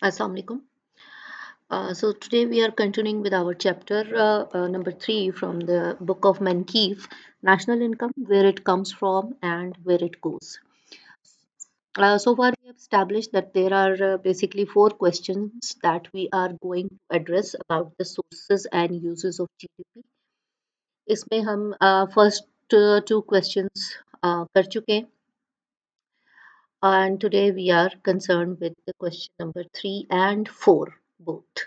Assalamu alaikum. So today we are continuing with our chapter number 3 from the book of Mankeef, National Income, where it comes from and where it goes. So far we have established that there are basically four questions that we are going to address about the sources and uses of GDP. इसमें हम first two questions कर चुके हैं, and today we are concerned with the question number 3 and 4 both.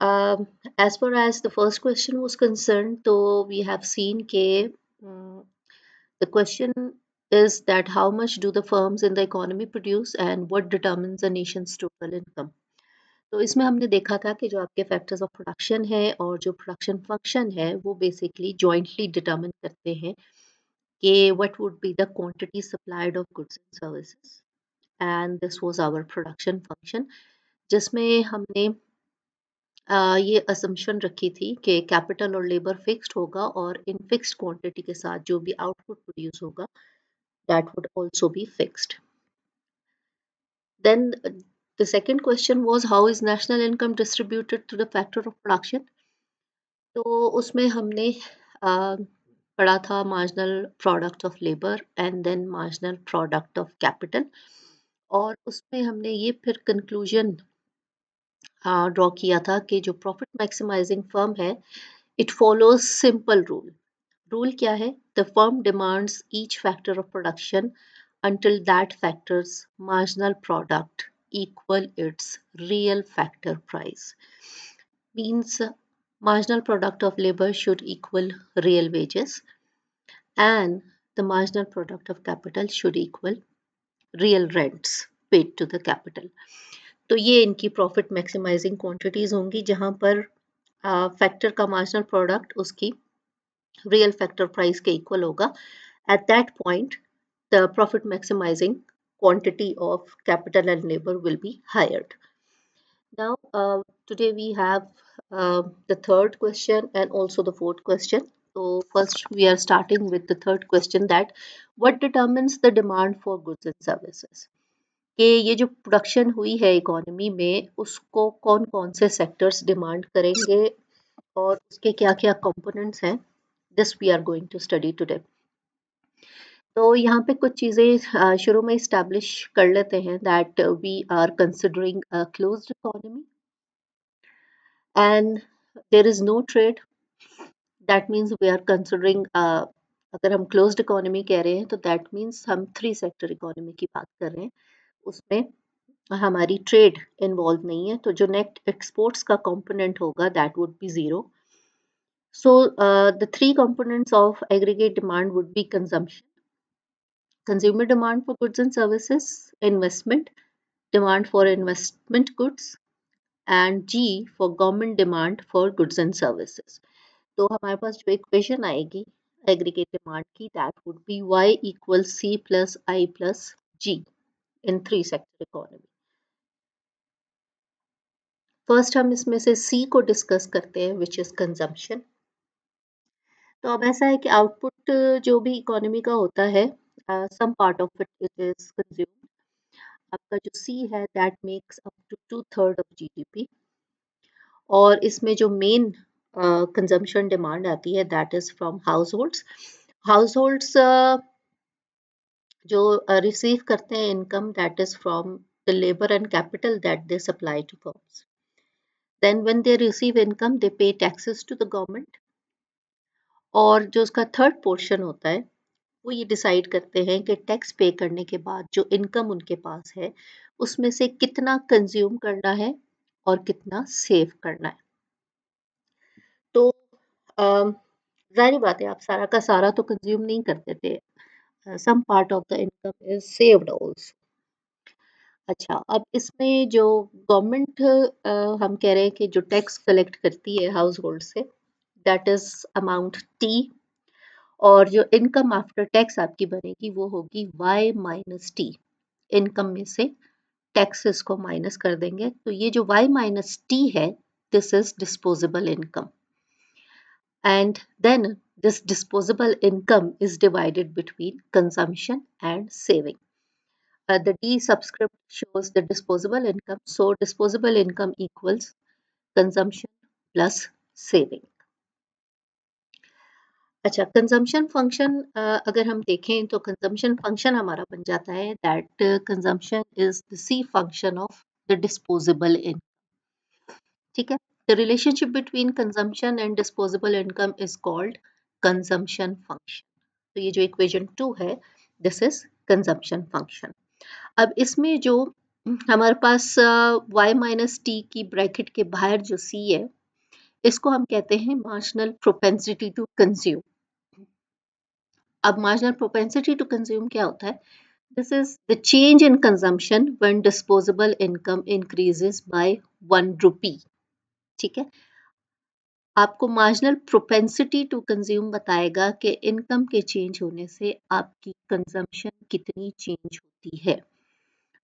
Um, as far as the first question was concerned, though we have seen the question is that how much do the firms in the economy produce and what determines a nation's total income. तो इसमें हमने देखा था कि जो आपके factors of production है और जो प्रोडक्शन फंक्शन है वो बेसिकली जॉइंटली डिटरमिन करते हैं कि what would be the quantity supplied of goods and services and this was our production function जिसमें हमने ये असम्पशन रखी थी कि कैपिटल और लेबर फिक्स्ड होगा और इन फिक्स्ड क्वांटिटी के साथ जो भी आउटपुट प्रोड्यूस होगा that would also be fixed. Then the second question was how is national income distributed to the factor of production. तो उसमें हमने पढ़ा था marginal product of labour and then marginal product of capital और उसमें हमने ये फिर कंक्लूजन ड्रॉ किया था कि जो प्रॉफिट मैक्सिमाइजिंग फर्म है it follows simple rule. Rule क्या है? The firm demands each factor of production until that factor's marginal product equal its real factor price. Means marginal product of labor should equal real wages and the marginal product of capital should equal real rents paid to the capital. तो ये इनकी profit maximising quantities होंगी जहां पर factor का marginal product उसकी real factor price के equal होगा. At that point, the profit maximizing quantity of capital and labor will be hired. Now, today we have the third question and also the fourth question. So, first we are starting with the third question that what determines the demand for goods and services? कि ये जो production हुई है economy में उसको कौन कौन से सेक्टर्स डिमांड करेंगे और उसके क्या क्या कंपोनेंट्स हैं. This we are going to study today. तो यहाँ पे कुछ चीज़ें शुरू में इस्टेब्लिश कर लेते हैं that we are considering a closed economy and there is no trade. That means we are considering अगर हम क्लोज्ड इकोनॉमी कह रहे हैं तो दैट मीन्स हम थ्री सेक्टर इकोनॉमी की बात कर रहे हैं. उसमें हमारी ट्रेड इन्वॉल्व नहीं है तो जो नेट एक्सपोर्ट्स का कंपोनेंट होगा that would be zero. So the three components of aggregate demand would be consumption, consumer demand for goods and services, investment, demand for investment goods, and G for government demand for goods and services. तो हमारे पास जो equation आएगी aggregate demand की that would be y equals c plus i plus g in three sector economy. First हम इसमें से c को discuss करते हैं विच इज कंजम्पशन. तो अब ऐसा है कि आउटपुट जो भी इकोनॉमी का होता है some part of it it is consume. आपका जो सी है that makes up to two third of GDP और इसमें जो मेन कंजम्पशन डिमांड आती है that is from households. Households जो रिसीव करते हैं income that is from the labour and capital that they supply to firms. Then when they receive income they pay taxes to the government और जो उसका third portion होता है वो ये डिसाइड करते हैं कि टैक्स पे करने के बाद जो इनकम उनके पास है उसमें से कितना कंज्यूम करना है और कितना सेव करना है. तो जाहिर बात है आप सारा का सारा तो कंज्यूम नहीं करते थे. Some part of the income is saved also. अच्छा, अब इसमें जो गवर्नमेंट हम कह रहे हैं कि जो टैक्स कलेक्ट करती है house hold say that is amount T और जो इनकम आफ्टर टैक्स आपकी बनेगी वो होगी y माइनस टी. इनकम में से टैक्सेस को माइनस कर देंगे तो ये जो y माइनस टी है this is disposable income and then this disposable income is divided between consumption and saving. the D subscript shows the disposable income. So disposable income equals consumption plus saving. अच्छा, consumption function अगर हम देखें तो consumption function हमारा बन जाता है that consumption is the C function of the disposable income. ठीक है, the relationship between consumption and disposable income is called consumption function. तो ये जो इक्वेशन 2 है, दिस इज कंजम्पशन फंक्शन. अब इसमें जो हमारे पास y माइनस टी की ब्रैकेट के बाहर जो c है, इसको हम कहते हैं मार्जिनल प्रोपेंसिटी टू कंज्यूम. अब मार्जिनल प्रोपेंसिटी टू कंज्यूम क्या होता है? This is the change in consumption when disposable income increases by 1 रुपी. ठीक है, आपको मार्जिनल प्रोपेंसिटी टू कंज्यूम बताएगा कि इनकम के चेंज होने से आपकी कंजम्पशन कितनी चेंज होती है.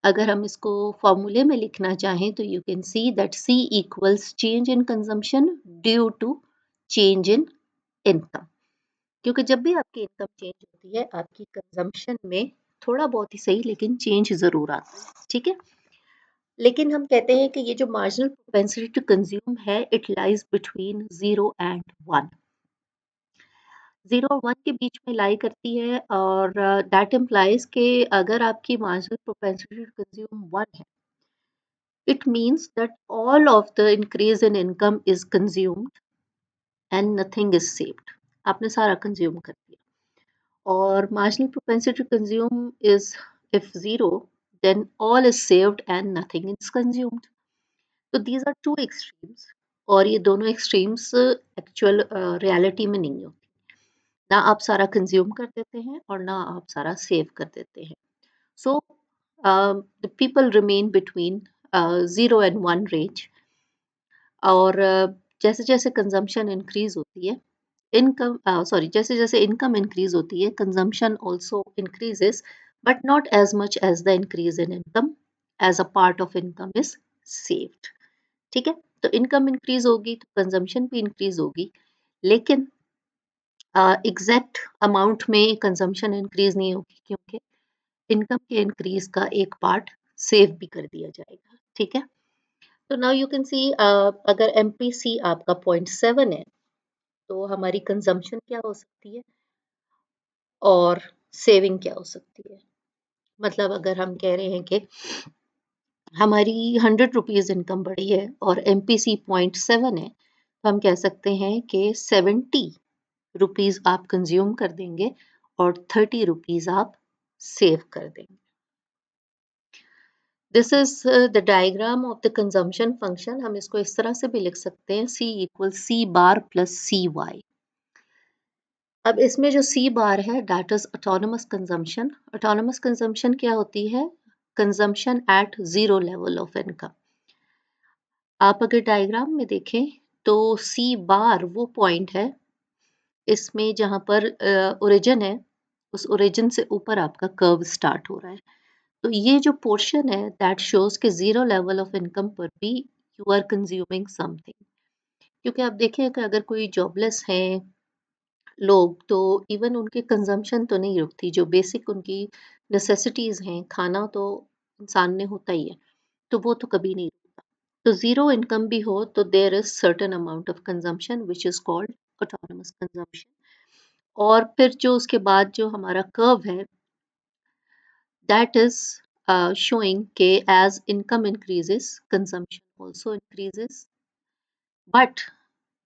अगर हम इसको फॉर्मूले में लिखना चाहें तो you can see that C equals change in consumption due to change in income. क्योंकि जब भी आपकी इनकम चेंज होती है, आपकी कंजम्पशन में थोड़ा बहुत ही सही लेकिन चेंज ज़रूर आता है. ठीक है, लेकिन हम कहते हैं कि ये जो मार्जिनल प्रोपेंसिटी टू कंज्यूम है, इट लाइज बिटवीन 0 एंड 1. 0 और 1 के बीच में लाई करती है और दैट इम्प्लाइज कि अगर आपकी मार्जिनल प्रोपेंसिटी टू कंज्यूम 1 है, it means that all of the increase in income is consumed and nothing is saved. आपने सारा कंज्यूम कर दिया. और marginal propensity to consume is if zero, then all is saved and nothing is consumed. तो these are two extremes. और ये दोनों extremes actual reality में नहीं होती. ना आप सारा कंज्यूम कर देते हैं और ना आप सारा सेव कर देते हैं. So the people remain between 0 and 1 range. और जैसे जैसे कंजम्पशन इंक्रीज होती है, इनकम जैसे जैसे इनकम इंक्रीज होती है, consumption also increases, but not as much as the increase in income, as a part of income is saved. ठीक है, तो इनकम इंक्रीज होगी तो कंजम्पशन भी इंक्रीज होगी, लेकिन एग्जैक्ट अमाउंट में कंजम्पशन इंक्रीज नहीं होगी क्योंकि इनकम के इंक्रीज का एक पार्ट सेव भी कर दिया जाएगा. ठीक है, तो नाउ यू कैन सी अगर MPC आपका 0.7 है तो हमारी कंजम्पशन क्या हो सकती है और सेविंग क्या हो सकती है. मतलब अगर हम कह रहे हैं कि हमारी 100 रुपीज़ इनकम बढ़ी है और MPC 0.7 है, तो हम कह सकते हैं कि 70 रुपीज़ आप कंज्यूम कर देंगे और 30 रुपीज़ आप सेव कर देंगे. This is the diagram of the consumption function. हम इसको इस तरह से भी लिख सकते हैं, C equal C bar plus CY. अब इसमें जो C बार है that is autonomous consumption. Autonomous consumption क्या होती है? Consumption at zero level of income. आप अगर डायग्राम में देखें तो C बार वो पॉइंट है इसमें जहां पर ओरिजिन है, उस ओरिजिन से ऊपर आपका कर्व स्टार्ट हो रहा है. तो ये जो पोर्शन है दैट शोज के जीरो लेवल ऑफ इनकम पर भी यू आर कंज्यूमिंग समथिंग. क्योंकि आप देखें कि अगर कोई जॉबलेस है लोग, तो इवन उनके कंजम्पशन तो नहीं रुकती. जो बेसिक उनकी नेसेसिटीज़ हैं, खाना तो इंसान ने होता ही है, तो वो तो कभी नहीं रुकता. तो ज़ीरो इनकम भी हो तो there is certain amount of consumption which is called autonomous consumption. और फिर जो उसके बाद जो हमारा कर्व है दैट इज़ showing के as income increases consumption also increases, but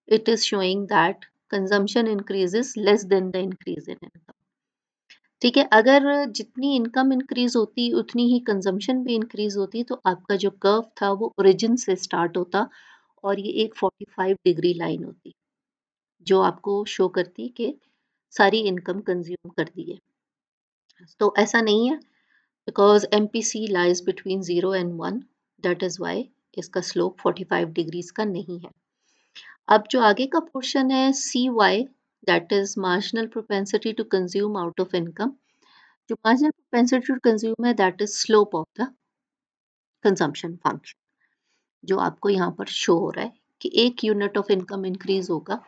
it is showing that consumption increases less than the increase in income. ठीक है, अगर जितनी इनकम इंक्रीज होती उतनी ही कंजम्पशन भी इंक्रीज होती तो आपका जो कर्व था वो ओरिजिन से स्टार्ट होता और ये एक 45 डिग्री लाइन होती जो आपको शो करती कि सारी इनकम कंज्यूम कर दी है. तो ऐसा नहीं है because MPC lies between 0 and 1, that is why इसका स्लोप 45 डिग्रीज का नहीं है. अब जो आगे का पोर्शन है CY that is marginal propensity to consume out of income. जो मार्जिनल प्रोपेंसिटी टू कंज्यूम है that is slope of the consumption function, जो आपको यहाँ पर शो हो रहा है कि एक यूनिट ऑफ इनकम इंक्रीज होगा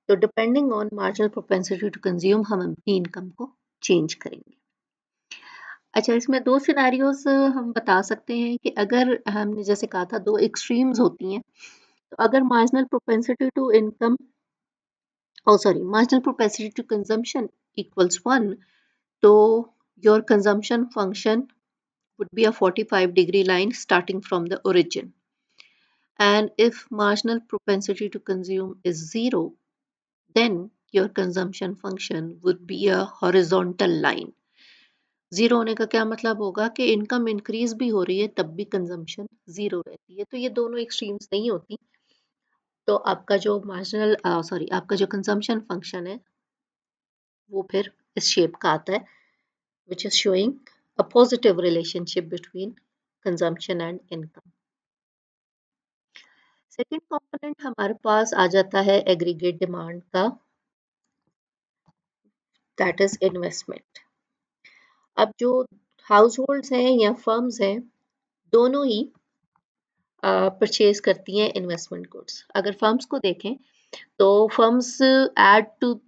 तो depending on marginal propensity to consume हम अपनी इनकम को चेंज करेंगे. अच्छा, इसमें 2 सिनेरियोज़ हम बता सकते हैं कि अगर हमने जैसे कहा था 2 एक्सट्रीम्स होती हैं, तो अगर marginal propensity to income marginal propensity to consumption equals 1, तो your consumption function would be a 45-degree line starting from the origin. And if marginal propensity to consume is 0, then your consumption function would be a horizontal line. Zero होने का क्या मतलब होगा कि income increase भी हो रही है तब भी कंजम्पशन ज़ीरो रहती है, तो ये दोनों एक्सट्रीम्स नहीं होती। तो आपका जो आपका जो कंजम्पशन फंक्शन है वो फिर इस शेप का आता है, which is showing a positive relationship between consumption and income. Second component हमारे पास आ जाता है एग्रीगेट डिमांड का, दैट इज इन्वेस्टमेंट। अब जो हाउस होल्ड्स हैं या फर्म्स हैं, दोनों ही परचेज करती हैं इन्वेस्टमेंट गुड्स। अगर फर्म्स को देखें तो firms add to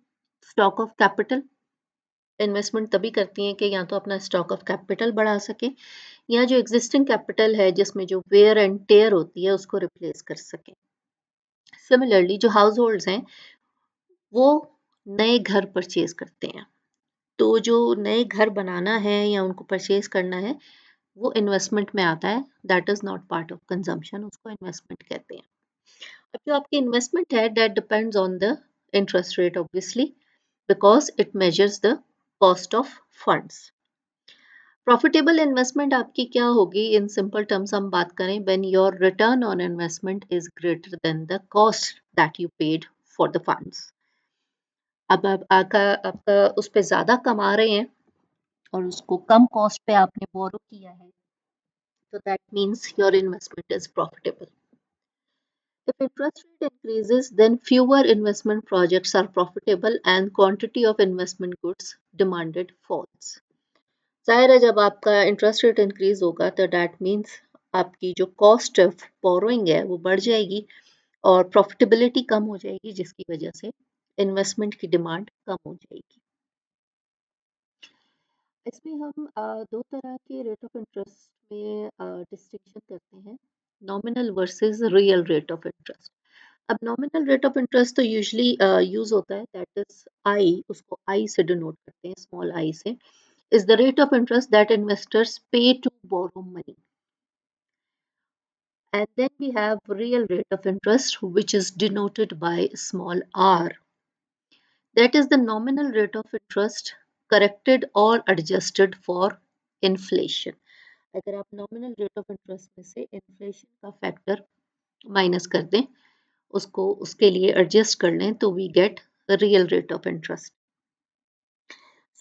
stock of capital, investment तभी करती हैं कि या तो अपना स्टॉक ऑफ कैपिटल बढ़ा सके या जो एग्जिस्टिंग कैपिटल है जिसमें जो वेयर एंड टेयर होती है उसको रिप्लेस कर सके। सिमिलरली जो हाउस होल्ड्स हैं वो नए घर परचेज करते हैं, तो जो नए घर बनाना है या उनको परचेज करना है वो इन्वेस्टमेंट में आता है, that is not part of consumption, उसको इन्वेस्टमेंट कहते हैं। अब जो आपकी इन्वेस्टमेंट है that depends on the interest rate obviously, because it measures the cost of funds. Profitable investment आपकी क्या होगी, इन सिंपल टर्म्स हम बात करें, when your return on investment is greater than the cost that you paid for the funds. अब आप आपका उस पे ज़्यादा कमा रहे हैं और उसको कम कॉस्ट पे आपने बोरो किया है, तो that means your investment is profitable. If interest rate increases, then fewer investment projects are profitable and quantity of investment goods demanded falls. जाहिर है जब आपका इंटरेस्ट रेट इंक्रीज होगा तो दैट मीन्स आपकी जो कॉस्ट ऑफ बोरोइंग है वो बढ़ जाएगी और प्रॉफिटेबिलिटी कम हो जाएगी, जिसकी वजह से इन्वेस्टमेंट की डिमांड कम हो जाएगी। इसमें हम दो तरह के रेट ऑफ इंटरेस्ट में डिस्टिंक्शन करते हैं, nominal versus real rate of interest. अब नॉमिनल रेट ऑफ इंटरेस्ट तो यूजुअली यूज होता है, दैट इज आई, उसको आई से डिनोट करते हैं, स्मॉल आई से, is the rate of interest that investors pay to borrow money. And then we have real rate of interest, which is denoted by small r. That is the nominal rate of interest corrected or adjusted for inflation. अगर आप nominal rate of interest में से inflation का factor minus कर दें, उसको उसके लिए adjust कर लें, तो we get the real rate of interest.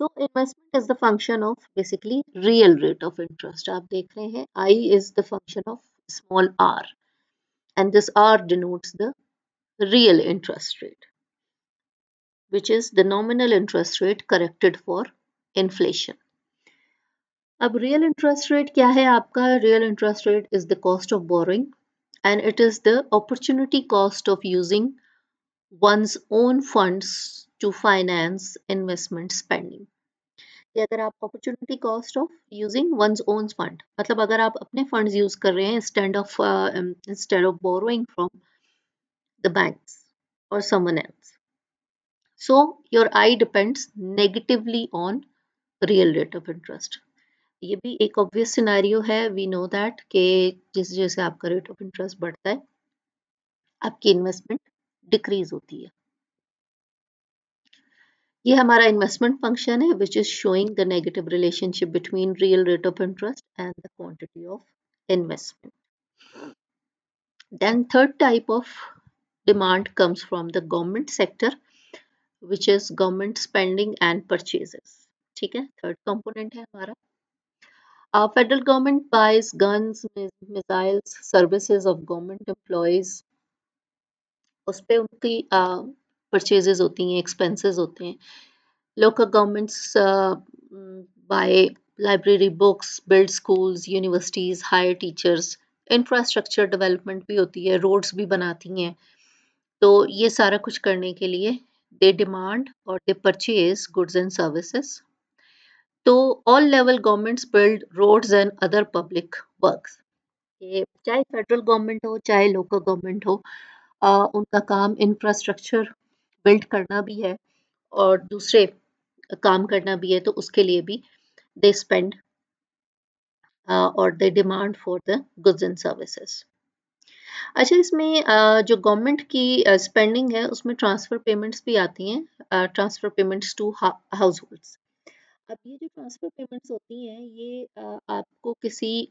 So investment is the function of basically real rate of interest. आप देख रहे हैं I is the function of small r, and this r denotes the real interest rate, which is the nominal interest rate corrected for inflation. अब real interest rate क्या है आपका? Real interest rate is the cost of borrowing and it is the opportunity cost of using one's own funds to finance investment spending. कि अगर आप opportunity cost of using one's own fund, मतलब अगर आप अपने फंड्स यूज कर रहे हैं instead of borrowing from the banks और someone else, so your I depends negatively on real rate of interest. ये भी एक ऑब्वियस सिनेरियो है, वी नो दैट कि जैसे जैसे आपका रेट ऑफ इंटरेस्ट बढ़ता है आपकी इन्वेस्टमेंट डिक्रीज होती है। ये हमारा इन्वेस्टमेंट फंक्शन है which is showing the negative relationship between real rate of interest and the quantity of investment. Then third type of demand comes from the government sector, which is government spending and purchases. ठीक है, third component है हमारा। Federal government buys guns, missiles, services of government employees, उस पे उनकी purchases होती हैं, expenses होते हैं। Local governments buy library books, build schools, universities, hire teachers, infrastructure development भी होती है, रोड्स भी बनाती हैं। तो ये सारा कुछ करने के लिए दे डिमांड और they purchase goods and services. तो all level governments build roads and other public works. ये चाहे फेडरल गवर्नमेंट हो चाहे लोकल गवर्नमेंट हो, उनका काम इंफ्रास्ट्रक्चर बिल्ड करना भी है और दूसरे काम करना भी है, तो उसके लिए भी दे स्पेंड और they demand for the goods and services. अच्छा, इसमें जो गवर्नमेंट की स्पेंडिंग है उसमें ट्रांसफर पेमेंट्स भी आती हैं, transfer payments to households. अब ये जो ट्रांसफर पेमेंट्स होती हैं ये आपको किसी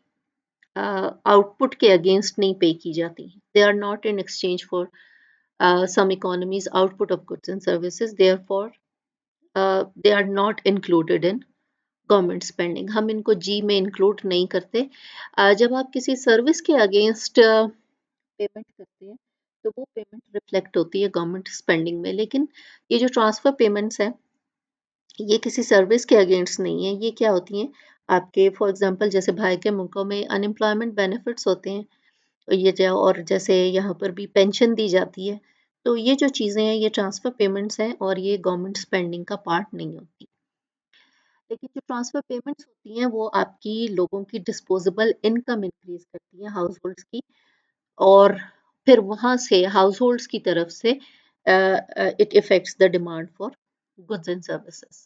आउटपुट के अगेंस्ट नहीं पे की जाती। They are not in exchange for some economies output of goods and services, therefore they are not included in government spending. हम इनको जी में इंक्लूड नहीं करते। जब आप किसी सर्विस के अगेंस्ट पेमेंट करते हैं तो वो पेमेंट रिफ्लेक्ट होती है गवर्नमेंट स्पेंडिंग में, लेकिन ये जो ट्रांसफर पेमेंट्स हैं ये किसी सर्विस के अगेंस्ट नहीं है। ये क्या होती हैं, आपके फॉर एग्जांपल जैसे बाहर के मुल्कों में अनएम्प्लॉयमेंट बेनिफिट्स होते हैं, ये जो और जैसे यहाँ पर भी पेंशन दी जाती है, तो ये जो चीज़ें हैं ये ट्रांसफ़र पेमेंट्स हैं और ये गवर्नमेंट स्पेंडिंग का पार्ट नहीं होती। लेकिन जो ट्रांसफ़र पेमेंट्स होती हैं वो आपकी लोगों की डिस्पोजेबल इनकम इंक्रीज़ करती हैं हाउस होल्ड्स की, और फिर वहाँ से हाउस होल्ड्स की तरफ से it effects the demand for goods and services.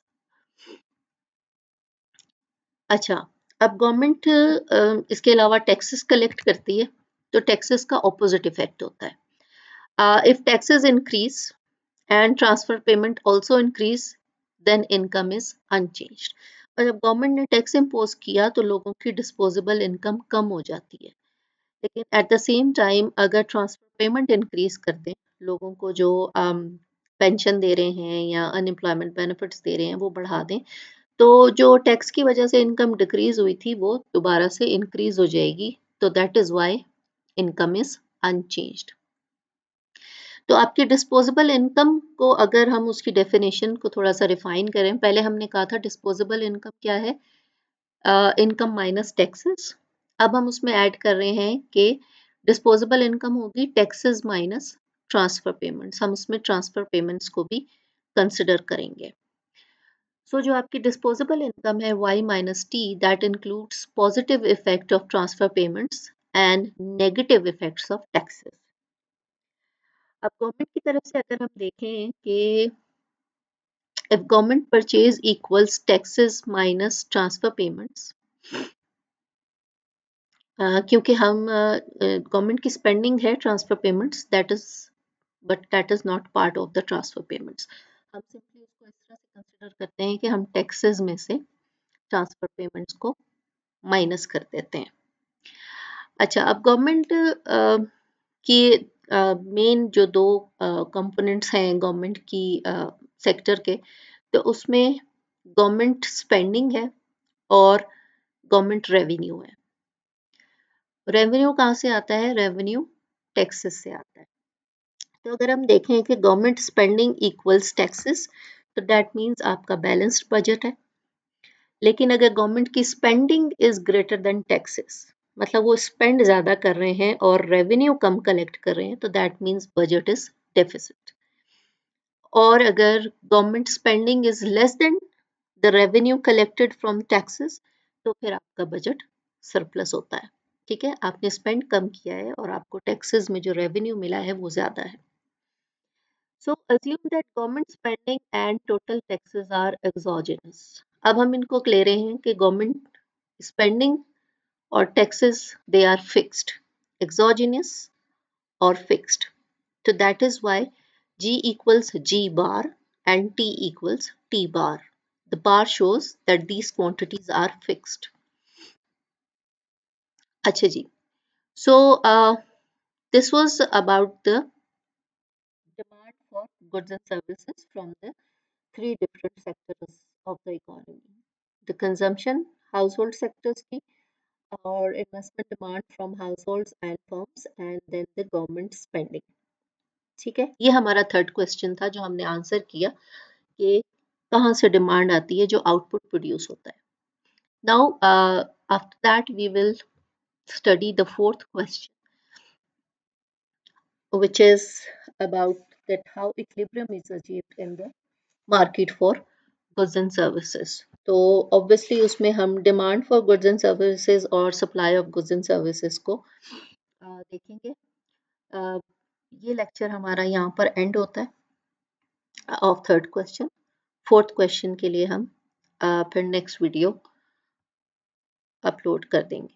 अच्छा, अब गवर्नमेंट इसके अलावा टैक्सेस कलेक्ट करती है, तो टैक्सेस का ऑपोजिट इफ़ेक्ट होता है। If taxes increase and transfer payment also increase, then income is unchanged. और जब गवर्नमेंट ने टैक्स इम्पोज किया तो लोगों की डिस्पोजेबल इनकम कम हो जाती है, लेकिन एट द सेम टाइम अगर ट्रांसफर पेमेंट इंक्रीज कर दें, लोगों को जो पेंशन दे रहे हैं या अनएम्प्लॉयमेंट बेनिफिट्स दे रहे हैं वो बढ़ा दें, तो जो टैक्स की वजह से इनकम डिक्रीज हुई थी वो दोबारा से इंक्रीज हो जाएगी, तो that is why income is unchanged. तो आपकी डिस्पोजेबल इनकम को अगर हम उसकी डेफिनेशन को थोड़ा सा रिफाइन करें, पहले हमने कहा था डिस्पोजेबल इनकम क्या है, इनकम माइनस टैक्सेस। अब हम उसमें ऐड कर रहे हैं कि डिस्पोजेबल इनकम होगी टैक्सेस माइनस ट्रांसफर पेमेंट्स, हम उसमें ट्रांसफर पेमेंट्स को भी कंसिडर करेंगे। सो जो आपकी डिस्पोजेबल इनकम है y minus T, that includes positive effect of transfer payments and negative effects of taxes. अब गवर्नमेंट की तरफ से अगर हम देखें कि if government purchase equals taxes minus transfer payments, क्योंकि हम गवर्नमेंट की स्पेंडिंग है transfer payments, that is but that is not part of the transfer payments. हम सिंपली उसको इस तरह से कंसिडर करते हैं कि हम टैक्सेस में से ट्रांसफर पेमेंट्स को माइनस कर देते हैं। अच्छा, अब गवर्नमेंट की मेन जो दो कंपोनेंट्स हैं गवर्नमेंट की सेक्टर के, तो उसमें गवर्नमेंट स्पेंडिंग है और गवर्नमेंट रेवेन्यू है। रेवेन्यू कहाँ से आता है, रेवेन्यू टैक्सेस से आता है। तो अगर हम देखें कि गवर्नमेंट स्पेंडिंग इक्वल्स टैक्सेस, तो दैट मीन्स आपका बैलेंस्ड बजट है। लेकिन अगर गवर्नमेंट की spending is greater than taxes, मतलब वो स्पेंड ज़्यादा कर रहे हैं और रेवेन्यू कम कलेक्ट कर रहे हैं, तो that means budget is deficit. और अगर government spending is less than the revenue collected from taxes, तो फिर आपका बजट सरप्लस होता है। ठीक है, आपने स्पेंड कम किया है और आपको टैक्सेस में जो रेवेन्यू मिला है वो ज़्यादा है। सो assume that government spending and total taxes are exogenous. अब हम इनको ले रहे हैं कि गवर्नमेंट स्पेंडिंग और taxes they are fixed, exogenous और fixed. So that is why G equals G bar and T equals T bar. The bar shows that these quantities are fixed. अच्छा जी, so this was about the demand for goods and services from the three different sectors of the economy. The consumption, household sectors की, और investment demand from households and firms, and then the government spending. ठीक है, ये हमारा third question था जो हमने answer किया कि कहाँ से डिमांड आती है जो आउटपुट प्रोड्यूस होता है। Now after that we will study the fourth question, which is about that how equilibrium is achieved in the market for goods and services. तो ऑब्वियसली उसमें हम demand for goods and services और supply of goods and services को देखेंगे। अ, ये lecture हमारा यहाँ पर एंड होता है of third question. Fourth question के लिए हम फिर नेक्स्ट वीडियो अपलोड कर देंगे।